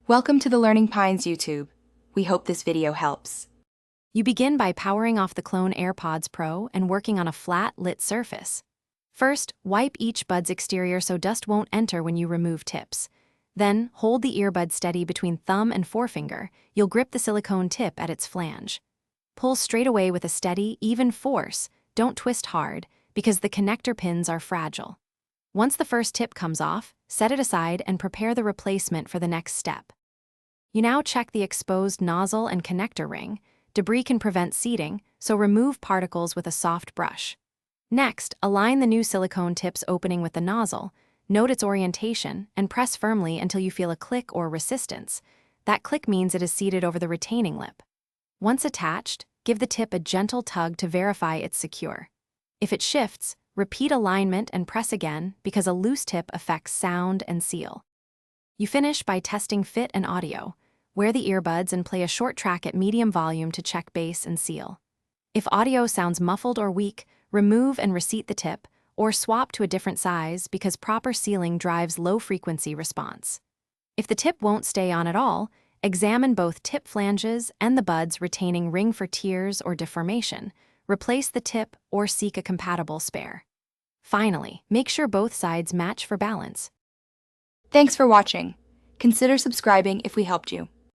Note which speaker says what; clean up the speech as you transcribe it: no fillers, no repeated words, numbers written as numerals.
Speaker 1: Welcome to the Learning Pines YouTube. We hope this video helps.
Speaker 2: You begin by powering off the clone AirPods Pro and working on a flat, lit surface. First, wipe each bud's exterior so dust won't enter when you remove tips. Then, hold the earbud steady between thumb and forefinger. You'll grip the silicone tip at its flange. Pull straight away with a steady, even force. Don't twist hard, because the connector pins are fragile. Once the first tip comes off, set it aside and prepare the replacement for the next step. You now check the exposed nozzle and connector ring. Debris can prevent seating, so remove particles with a soft brush. Next, align the new silicone tip's opening with the nozzle, note its orientation, and press firmly until you feel a click or resistance. That click means it is seated over the retaining lip. Once attached, give the tip a gentle tug to verify it's secure. If it shifts, repeat alignment and press again because a loose tip affects sound and seal. You finish by testing fit and audio. Wear the earbuds and play a short track at medium volume to check bass and seal. If audio sounds muffled or weak, remove and reseat the tip, or swap to a different size because proper sealing drives low-frequency response. If the tip won't stay on at all, examine both tip flanges and the buds retaining ring for tears or deformation. Replace the tip or seek a compatible spare. Finally, make sure both sides match for balance.
Speaker 1: Thanks for watching. Consider subscribing if we helped you.